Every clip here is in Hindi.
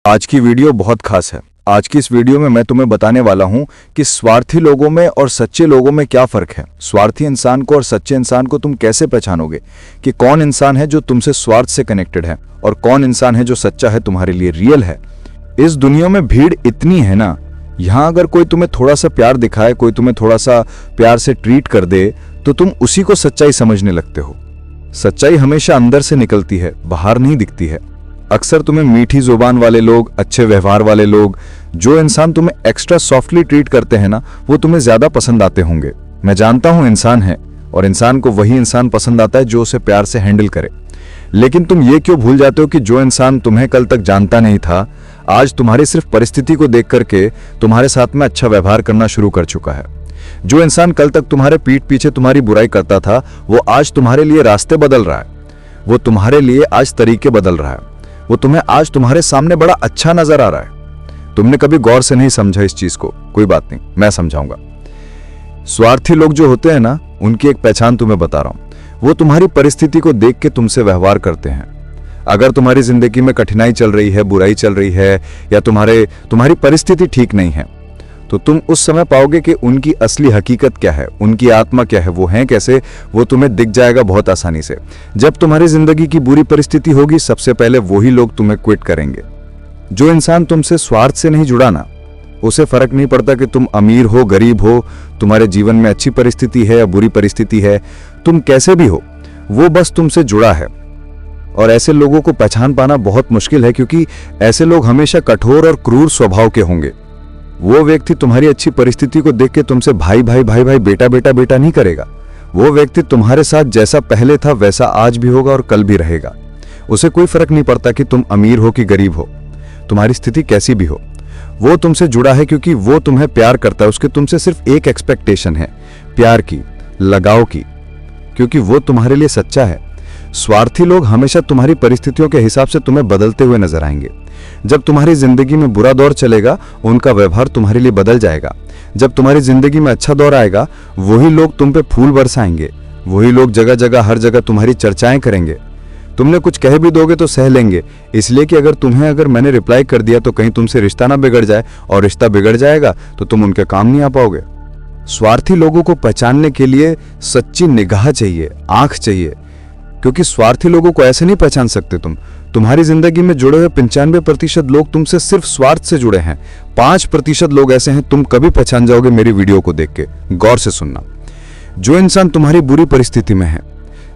आज की वीडियो बहुत खास है। आज की इस वीडियो में मैं तुम्हें बताने वाला हूं कि स्वार्थी लोगों में और सच्चे लोगों में क्या फर्क है। स्वार्थी इंसान को और सच्चे इंसान को तुम कैसे पहचानोगे कि कौन इंसान है जो तुमसे स्वार्थ से कनेक्टेड है और कौन इंसान है जो सच्चा है, तुम्हारे लिए रियल है। इस दुनिया में भीड़ इतनी है ना, यहाँ अगर कोई तुम्हें थोड़ा सा प्यार दिखाए, कोई तुम्हें थोड़ा सा प्यार से ट्रीट कर दे तो तुम उसी को सच्चाई समझने लगते हो। सच्चाई हमेशा अंदर से निकलती है, बाहर नहीं दिखती है। अक्सर तुम्हें मीठी जुबान वाले लोग, अच्छे व्यवहार वाले लोग, जो इंसान तुम्हें एक्स्ट्रा सॉफ्टली ट्रीट करते हैं ना, वो तुम्हें ज्यादा पसंद आते होंगे। मैं जानता हूं इंसान है और इंसान को वही इंसान पसंद आता है जो उसे प्यार से हैंडल करे। लेकिन तुम ये क्यों भूल जाते हो कि जो इंसान तुम्हें कल तक जानता नहीं था, आज तुम्हारी सिर्फ परिस्थिति को देख करके तुम्हारे साथ में अच्छा व्यवहार करना शुरू कर चुका है। जो इंसान कल तक तुम्हारे पीठ पीछे तुम्हारी बुराई करता था, वो आज तुम्हारे लिए रास्ते बदल रहा है। वो तुम्हारे लिए आज तरीके बदल रहा है। वो तुम्हें आज तुम्हारे सामने बड़ा अच्छा नजर आ रहा है। तुमने कभी गौर से नहीं समझा इस चीज को, कोई बात नहीं, मैं समझाऊंगा। स्वार्थी लोग जो होते हैं ना, उनकी एक पहचान तुम्हें बता रहा हूं। वो तुम्हारी परिस्थिति को देख के तुमसे व्यवहार करते हैं। अगर तुम्हारी जिंदगी में कठिनाई चल रही है, बुराई चल रही है या तुम्हारी परिस्थिति ठीक नहीं है, तो तुम उस समय पाओगे कि उनकी असली हकीकत क्या है, उनकी आत्मा क्या है, वो हैं कैसे, वो तुम्हें दिख जाएगा बहुत आसानी से। जब तुम्हारी जिंदगी की बुरी परिस्थिति होगी, सबसे पहले वही लोग तुम्हें क्विट करेंगे। जो इंसान तुमसे स्वार्थ से नहीं जुड़ा ना, उसे फर्क नहीं पड़ता कि तुम अमीर हो, गरीब हो, तुम्हारे जीवन में अच्छी परिस्थिति है या बुरी परिस्थिति है, तुम कैसे भी हो, वो बस तुमसे जुड़ा है। और ऐसे लोगों को पहचान पाना बहुत मुश्किल है, क्योंकि ऐसे लोग हमेशा कठोर और क्रूर स्वभाव के होंगे। वो व्यक्ति तुम्हारी अच्छी परिस्थिति को देख के तुमसे भाई भाई भाई भाई, बेटा बेटा बेटा नहीं करेगा। वो व्यक्ति तुम्हारे साथ जैसा पहले था वैसा आज भी होगा और कल भी रहेगा। उसे कोई फर्क नहीं पड़ता कि तुम अमीर हो कि गरीब हो, तुम्हारी स्थिति कैसी भी हो। वो तुमसे जुड़ा है क्योंकि वो तुम्हें प्यार करता है। उसके तुमसे सिर्फ एक एक्सपेक्टेशन है, प्यार की, लगाव की, क्योंकि वो तुम्हारे लिए सच्चा है। स्वार्थी लोग हमेशा तुम्हारी परिस्थितियों के हिसाब से तुम्हें बदलते हुए नजर आएंगे। जब तुम्हारी जिंदगी में बुरा दौर चलेगा, उनका व्यवहार तुम्हारे लिए बदल जाएगा। जब तुम्हारी जिंदगी में अच्छा दौर आएगा, वही लोग तुम पे फूल बरसाएंगे। वही लोग जगह जगह हर जगह तुम्हारी चर्चाएं करेंगे। तुमने कुछ कह भी दोगे तो सह लेंगे, इसलिए कि अगर मैंने रिप्लाई कर दिया तो कहीं तुमसे रिश्ता ना बिगड़ जाए, और रिश्ता बिगड़ जाएगा तो तुम उनके काम नहीं आ पाओगे। स्वार्थी लोगों को पहचानने के लिए सच्ची निगाह चाहिए, आंख चाहिए, क्योंकि स्वार्थी लोगों को ऐसे नहीं पहचान सकते तुम। तुम्हारी जिंदगी में जुड़े हुए 95% लोग तुमसे सिर्फ स्वार्थ से जुड़े हैं। 5% लोग ऐसे हैं, तुम कभी पहचान जाओगे मेरी वीडियो को देख के। गौर से सुनना। जो इंसान तुम्हारी बुरी परिस्थिति में है,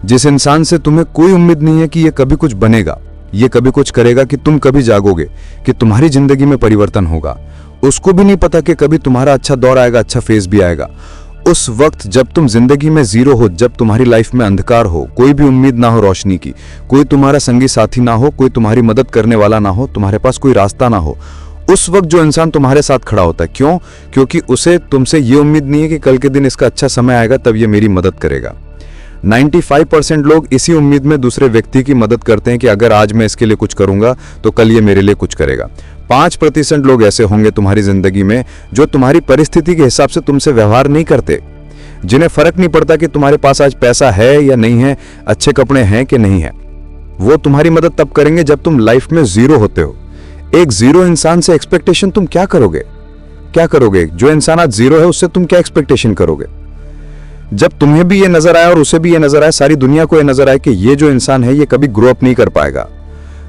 जिस इंसान से तुम्हें कोई उम्मीद नहीं है कि ये कभी कुछ बनेगा, ये कभी कुछ करेगा, कि तुम कभी जागोगे, कि तुम्हारी जिंदगी में परिवर्तन होगा, उसको भी नहीं पता कि कभी तुम्हारा अच्छा दौर आएगा, अच्छा फेज भी आएगा। उस वक्त जब तुम जिंदगी में जीरो हो, जब तुम्हारी लाइफ में अंधकार हो, कोई भी उम्मीद ना हो रोशनी की, कोई तुम्हारा संगी साथी ना हो, कोई तुम्हारी मदद करने वाला ना हो, तुम्हारे पास कोई रास्ता ना हो, उस वक्त जो इंसान तुम्हारे साथ खड़ा होता है, क्यों? क्योंकि उसे तुमसे ये उम्मीद नहीं है कि कल के दिन इसका अच्छा समय आएगा तब ये मेरी मदद करेगा। 95% लोग इसी उम्मीद में दूसरे व्यक्ति की मदद करते हैं कि अगर आज मैं इसके लिए कुछ करूंगा तो कल ये मेरे लिए कुछ करेगा। 5% लोग ऐसे होंगे तुम्हारी जिंदगी में जो तुम्हारी परिस्थिति के हिसाब से तुमसे व्यवहार नहीं करते, जिन्हें फर्क नहीं पड़ता कि तुम्हारे पास आज पैसा है या नहीं है, अच्छे कपड़े हैं कि नहीं है। वो तुम्हारी मदद तब करेंगे जब तुम लाइफ में जीरो होते हो। एक जीरो इंसान से एक्सपेक्टेशन तुम क्या करोगे? क्या करोगे? जो इंसान आज जीरो है उससे तुम क्या एक्सपेक्टेशन करोगे? जब तुम्हें भी ये नजर आए और उसे भी ये नजर आए, सारी दुनिया को ये नजर आए कि ये जो इंसान है ये कभी ग्रो अप नहीं कर पाएगा,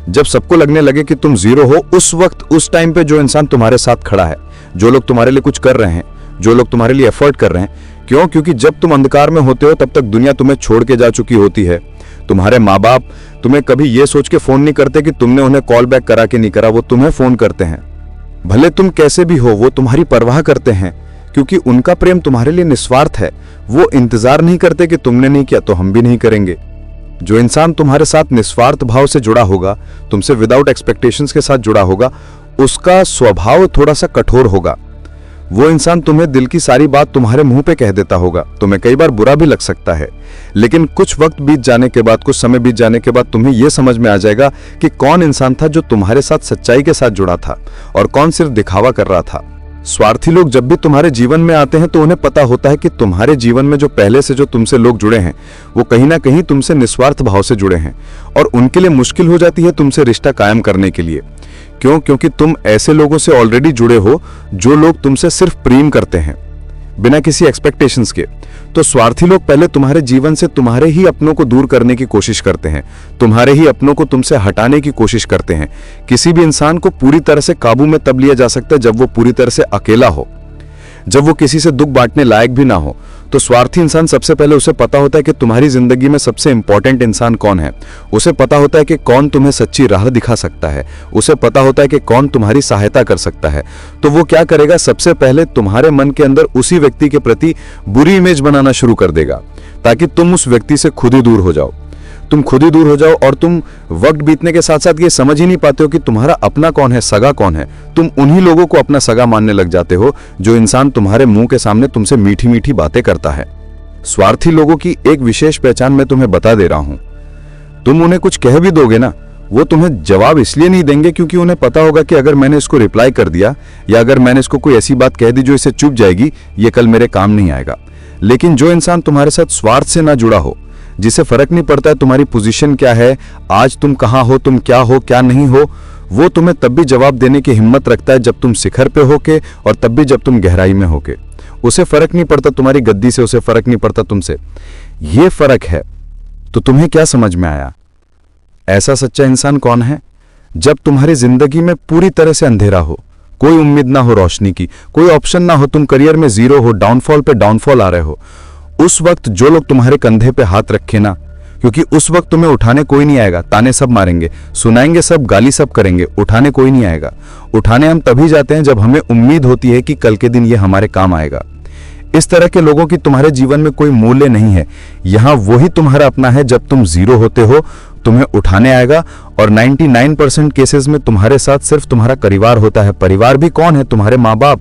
जब सबको लगने लगे कि तुम जीरो हो, उस वक्त, उस टाइम पे जो इंसान तुम्हारे साथ खड़ा है, जो लोग तुम्हारे लिए कुछ कर रहे हैं, जो लोग तुम्हारे लिए एफर्ट कर रहे हैं, क्यों? क्योंकि जब तुम अंधकार में होते हो तब तक दुनिया तुम्हें छोड़ के जा चुकी होती है। तुम्हारे माँ बाप तुम्हें कभी ये सोच के फोन नहीं करते कि तुमने उन्हें कॉल बैक करा के नहीं करा, वो तुम्हें फोन करते हैं। भले तुम कैसे भी हो, वो तुम्हारी परवाह करते हैं, क्योंकि उनका प्रेम तुम्हारे लिए निस्वार्थ है। वो इंतजार नहीं करते कि तुमने नहीं किया तो हम भी नहीं करेंगे। जो इंसान तुम्हारे साथ निस्वार्थ भाव से जुड़ा होगा, तुमसे विदाउट एक्सपेक्टेशंस के साथ जुड़ा होगा, उसका स्वभाव थोड़ा सा कठोर होगा। वो इंसान तुम्हें दिल की सारी बात तुम्हारे मुंह पे कह देता होगा। तुम्हें कई बार बुरा भी लग सकता है, लेकिन कुछ वक्त बीत जाने के बाद, कुछ समय बीत जाने के बाद तुम्हें यह समझ में आ जाएगा कि कौन इंसान था जो तुम्हारे साथ सच्चाई के साथ जुड़ा था और कौन सिर्फ दिखावा कर रहा था। स्वार्थी लोग जब भी तुम्हारे जीवन में आते हैं तो उन्हें पता होता है कि तुम्हारे जीवन में जो पहले से जो तुमसे लोग जुड़े हैं वो कहीं ना कहीं तुमसे निस्वार्थ भाव से जुड़े हैं, और उनके लिए मुश्किल हो जाती है तुमसे रिश्ता कायम करने के लिए, क्यों? क्योंकि तुम ऐसे लोगों से ऑलरेडी जुड़े हो जो लोग तुमसे सिर्फ प्रेम करते हैं बिना किसी एक्सपेक्टेशंस के। तो स्वार्थी लोग पहले तुम्हारे जीवन से तुम्हारे ही अपनों को दूर करने की कोशिश करते हैं, तुम्हारे ही अपनों को तुमसे हटाने की कोशिश करते हैं। किसी भी इंसान को पूरी तरह से काबू में तब लिया जा सकता है जब वो पूरी तरह से अकेला हो, जब वो किसी से दुख बांटने लायक भी ना हो। तो स्वार्थी इंसान सबसे पहले उसे पता होता है कि तुम्हारी जिंदगी में सबसे इंपॉर्टेंट इंसान कौन है। उसे पता होता है कि कौन तुम्हें सच्ची राह दिखा सकता है, उसे पता होता है कि कौन तुम्हारी सहायता कर सकता है। तो वो क्या करेगा, सबसे पहले तुम्हारे मन के अंदर उसी व्यक्ति के प्रति बुरी इमेज बनाना शुरू कर देगा ताकि तुम उस व्यक्ति से खुद ही दूर हो जाओ। तुम खुद ही दूर हो जाओ और तुम वक्त बीतने के साथ साथ ये समझ ही नहीं पाते हो कि तुम्हारा अपना कौन है, सगा कौन है। तुम उन्हीं लोगों को अपना सगा मानने लग जाते हो जो इंसान तुम्हारे मुंह के सामने तुमसे मीठी मीठी बातें करता है। स्वार्थी लोगों की एक विशेष पहचान मैं तुम्हें बता दे रहा हूं। तुम उन्हें कुछ कह भी दोगे ना, वो तुम्हें जवाब इसलिए नहीं देंगे क्योंकि उन्हें पता होगा कि अगर मैंने इसको रिप्लाई कर दिया या अगर मैंने इसको कोई ऐसी बात कह दी जो इसे चुभ जाएगी, ये कल मेरे काम नहीं आएगा। लेकिन जो इंसान तुम्हारे साथ स्वार्थ से ना जुड़ा हो, जिसे फर्क नहीं पड़ता है तुम्हारी पोजीशन क्या है, आज तुम कहां हो, तुम क्या हो क्या नहीं हो, वो तुम्हें तब भी जवाब देने की हिम्मत रखता है जब तुम शिखर पे होके और तब भी जब तुम गहराई में होके। उसे फर्क नहीं पड़ता तुम्हारी गद्दी से, उसे फर्क नहीं पड़ता तुमसे। ये फर्क है। तो तुम्हें क्या समझ में आया? ऐसा सच्चा इंसान कौन है? जब तुम्हारी जिंदगी में पूरी तरह से अंधेरा हो, कोई उम्मीद ना हो रोशनी की, कोई ऑप्शन ना हो, तुम करियर में जीरो हो, डाउनफॉल पे डाउनफॉल आ रहे हो, उस वक्त जो लोग तुम्हारे कंधे पे हाथ रखे ना, क्योंकि उस वक्त तुम्हें उठाने कोई नहीं आएगा, ताने सब मारेंगे, सुनाएंगे सब, गाली सब करेंगे, उठाने कोई नहीं आएगा। उठाने हम तभी जाते हैं जब हमें उम्मीद होती है कि कल के दिन ये हमारे काम आएगा। इस तरह के लोगों की तुम्हारे जीवन में कोई मूल्य नहीं है। यहां वही तुम्हारा अपना है जब तुम जीरो होते हो, तुम्हें उठाने आएगा। और 99% केसेस में तुम्हारे साथ सिर्फ तुम्हारा परिवार होता है। परिवार भी कौन है? तुम्हारे माँ बाप।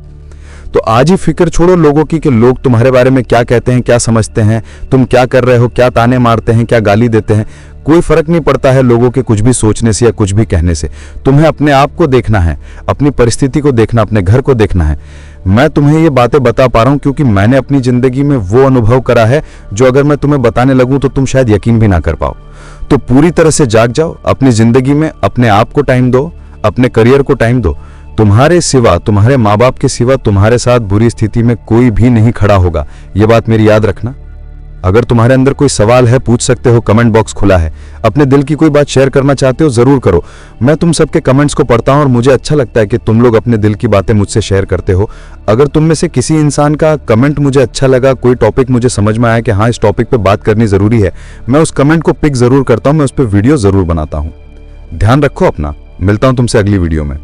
तो आज ही फिक्र छोड़ो लोगों की कि लोग तुम्हारे बारे में क्या कहते हैं, क्या समझते हैं, तुम क्या कर रहे हो, क्या ताने मारते हैं, क्या गाली देते हैं। कोई फर्क नहीं पड़ता है लोगों के कुछ भी सोचने से या कुछ भी कहने से। तुम्हें अपने आप को देखना है, अपनी परिस्थिति को देखना, अपने घर को देखना है। मैं तुम्हें ये बातें बता पा रहा हूं क्योंकि मैंने अपनी जिंदगी में वो अनुभव करा है जो अगर मैं तुम्हें बताने लगूं तो तुम शायद यकीन भी ना कर पाओ। तो पूरी तरह से जाग जाओ, अपनी जिंदगी में अपने आप को टाइम दो, अपने करियर को टाइम दो। तुम्हारे सिवा, तुम्हारे माँ बाप के सिवा तुम्हारे साथ बुरी स्थिति में कोई भी नहीं खड़ा होगा। ये बात मेरी याद रखना। अगर तुम्हारे अंदर कोई सवाल है, पूछ सकते हो, कमेंट बॉक्स खुला है। अपने दिल की कोई बात शेयर करना चाहते हो, जरूर करो। मैं तुम सबके कमेंट्स को पढ़ता हूं और मुझे अच्छा लगता है कि तुम लोग अपने दिल की बातें मुझसे शेयर करते हो। अगर तुम में से किसी इंसान का कमेंट मुझे अच्छा लगा, कोई टॉपिक मुझे समझ में आया कि हाँ इस टॉपिक पे बात करनी जरूरी है, मैं उस कमेंट को पिक जरूर करता हूं, मैं उस पर वीडियो जरूर बनाता हूं। ध्यान रखो अपना। मिलता हूं तुमसे अगली वीडियो में।